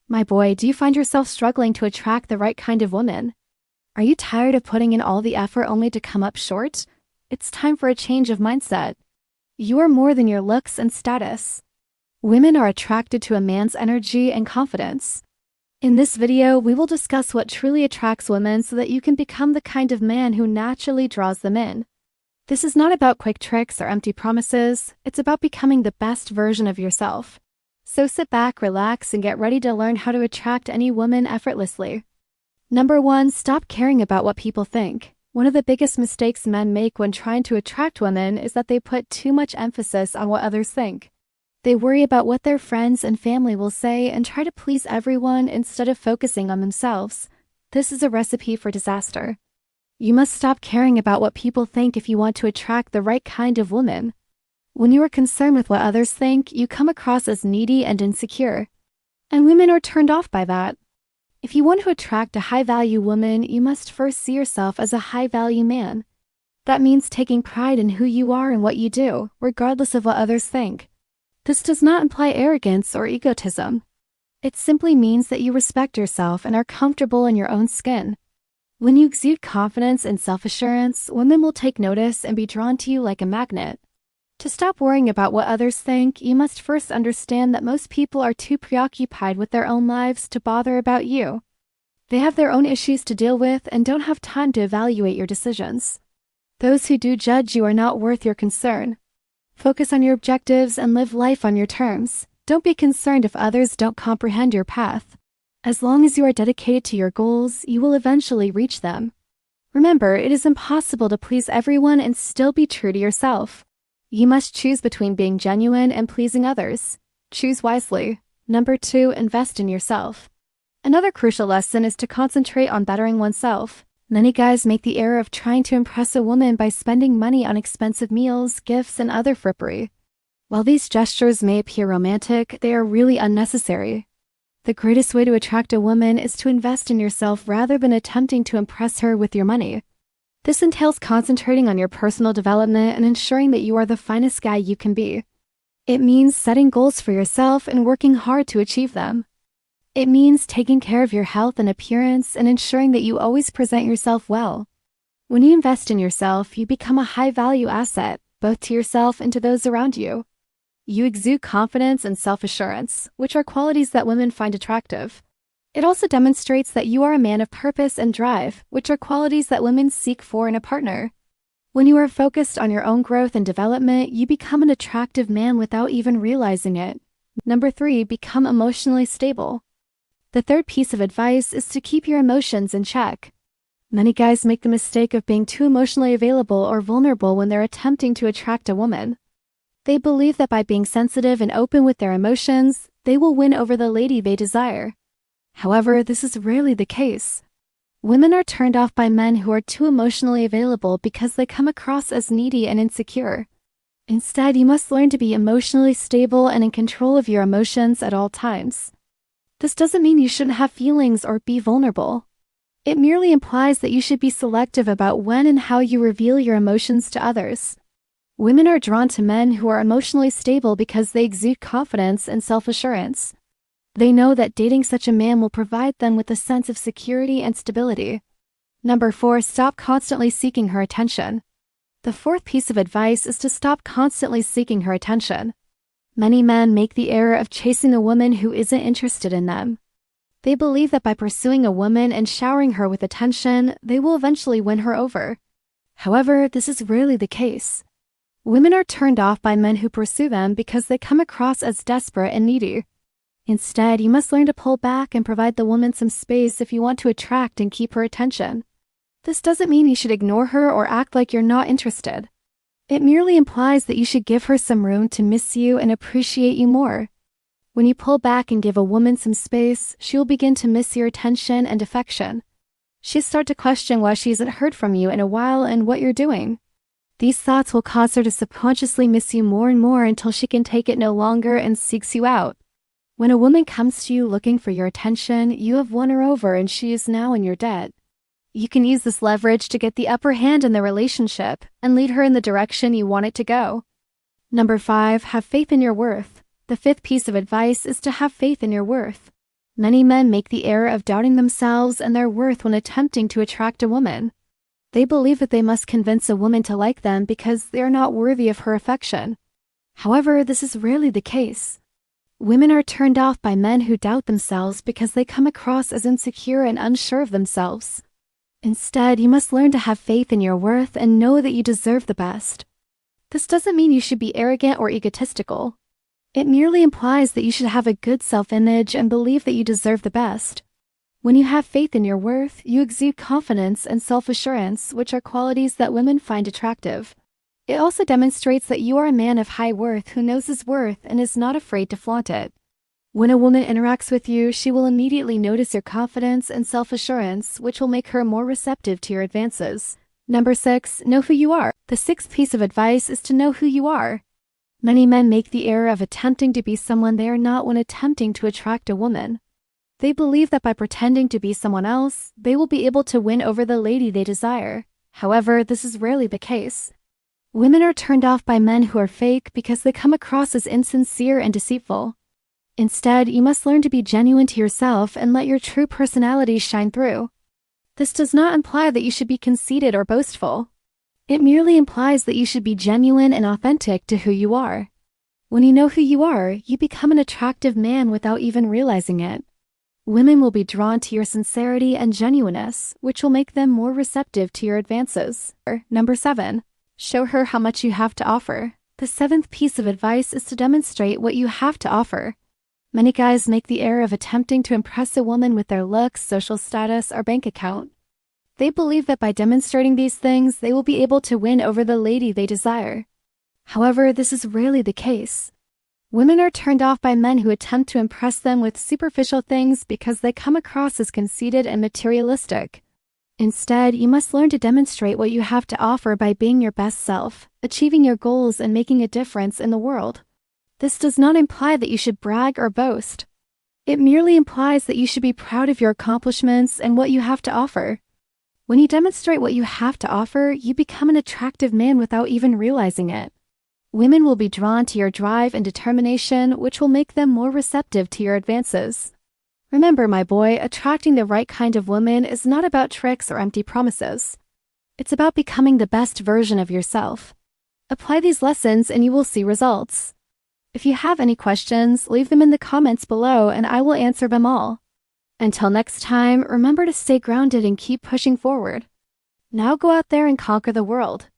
My boy, do you find yourself struggling to attract the right kind of woman? Are you tired of putting in all the effort only to come up short? It's time for a change of mindset. You are more than your looks and status. Women are attracted to a man's energy and confidence. In this video, we will discuss what truly attracts women so that you can become the kind of man who naturally draws them in. This is not about quick tricks or empty promises. It's about becoming the best version of yourself. So sit back, relax, and get ready to learn how to attract any woman effortlessly. Number 1, stop caring about what people think. One of the biggest mistakes men make when trying to attract women is that they put too much emphasis on what others think. They worry about what their friends and family will say and try to please everyone instead of focusing on themselves. This is a recipe for disaster. You must stop caring about what people think if you want to attract the right kind of woman. When you are concerned with what others think, you come across as needy and insecure. And women are turned off by that. If you want to attract a high-value woman, you must first see yourself as a high-value man. That means taking pride in who you are and what you do, regardless of what others think. This does not imply arrogance or egotism. It simply means that you respect yourself and are comfortable in your own skin. When you exude confidence and self-assurance, women will take notice and be drawn to you like a magnet. To stop worrying about what others think, you must first understand that most people are too preoccupied with their own lives to bother about you. They have their own issues to deal with and don't have time to evaluate your decisions. Those who do judge you are not worth your concern. Focus on your objectives and live life on your terms. Don't be concerned if others don't comprehend your path. As long as you are dedicated to your goals, you will eventually reach them. Remember, it is impossible to please everyone and still be true to yourself. You must choose between being genuine and pleasing others. Choose wisely. Number 2, invest in yourself. Another crucial lesson is to concentrate on bettering oneself. Many guys make the error of trying to impress a woman by spending money on expensive meals, gifts, and other frippery. While these gestures may appear romantic, they are really unnecessary. The greatest way to attract a woman is to invest in yourself rather than attempting to impress her with your money. This entails concentrating on your personal development and ensuring that you are the finest guy you can be. It means setting goals for yourself and working hard to achieve them. It means taking care of your health and appearance and ensuring that you always present yourself well. When you invest in yourself, you become a high-value asset, both to yourself and to those around you. You exude confidence and self-assurance, which are qualities that women find attractive. It also demonstrates that you are a man of purpose and drive, which are qualities that women seek for in a partner. When you are focused on your own growth and development, you become an attractive man without even realizing it. Number 3, become emotionally stable. The third piece of advice is to keep your emotions in check. Many guys make the mistake of being too emotionally available or vulnerable when they're attempting to attract a woman. They believe that by being sensitive and open with their emotions, they will win over the lady they desire. However, this is rarely the case. Women are turned off by men who are too emotionally available because they come across as needy and insecure. Instead, you must learn to be emotionally stable and in control of your emotions at all times. This doesn't mean you shouldn't have feelings or be vulnerable. It merely implies that you should be selective about when and how you reveal your emotions to others. Women are drawn to men who are emotionally stable because they exude confidence and self-assurance. They know that dating such a man will provide them with a sense of security and stability. Number 4, stop constantly seeking her attention. The fourth piece of advice is to stop constantly seeking her attention. Many men make the error of chasing a woman who isn't interested in them. They believe that by pursuing a woman and showering her with attention, they will eventually win her over. However, this is rarely the case. Women are turned off by men who pursue them because they come across as desperate and needy. Instead, you must learn to pull back and provide the woman some space if you want to attract and keep her attention. This doesn't mean you should ignore her or act like you're not interested. It merely implies that you should give her some room to miss you and appreciate you more. When you pull back and give a woman some space, she will begin to miss your attention and affection. She'll start to question why she hasn't heard from you in a while and what you're doing. These thoughts will cause her to subconsciously miss you more and more until she can take it no longer and seeks you out. When a woman comes to you looking for your attention, you have won her over and she is now in your debt. You can use this leverage to get the upper hand in the relationship and lead her in the direction you want it to go. Number 5, have faith in your worth. The fifth piece of advice is to have faith in your worth. Many men make the error of doubting themselves and their worth when attempting to attract a woman. They believe that they must convince a woman to like them because they are not worthy of her affection. However, this is rarely the case. Women are turned off by men who doubt themselves because they come across as insecure and unsure of themselves. Instead, you must learn to have faith in your worth and know that you deserve the best. This doesn't mean you should be arrogant or egotistical. It merely implies that you should have a good self-image and believe that you deserve the best. When you have faith in your worth, you exude confidence and self-assurance, which are qualities that women find attractive. It also demonstrates that you are a man of high worth who knows his worth and is not afraid to flaunt it. When a woman interacts with you, she will immediately notice your confidence and self-assurance, which will make her more receptive to your advances. Number 6, know who you are. The sixth piece of advice is to know who you are. Many men make the error of attempting to be someone they are not when attempting to attract a woman. They believe that by pretending to be someone else, they will be able to win over the lady they desire. However, this is rarely the case. Women are turned off by men who are fake because they come across as insincere and deceitful. Instead, you must learn to be genuine to yourself and let your true personality shine through. This does not imply that you should be conceited or boastful. It merely implies that you should be genuine and authentic to who you are. When you know who you are, you become an attractive man without even realizing it. Women will be drawn to your sincerity and genuineness, which will make them more receptive to your advances. Number 7. Show her how much you have to offer. The seventh piece of advice is to demonstrate what you have to offer. Many guys make the error of attempting to impress a woman with their looks, social status, or bank account. They believe that by demonstrating these things, they will be able to win over the lady they desire. However, this is rarely the case. Women are turned off by men who attempt to impress them with superficial things because they come across as conceited and materialistic. Instead, you must learn to demonstrate what you have to offer by being your best self, achieving your goals, and making a difference in the world. This does not imply that you should brag or boast. It merely implies that you should be proud of your accomplishments and what you have to offer. When you demonstrate what you have to offer, you become an attractive man without even realizing it. Women will be drawn to your drive and determination, which will make them more receptive to your advances. Remember, my boy, attracting the right kind of woman is not about tricks or empty promises. It's about becoming the best version of yourself. Apply these lessons and you will see results. If you have any questions, leave them in the comments below and I will answer them all. Until next time, remember to stay grounded and keep pushing forward. Now go out there and conquer the world.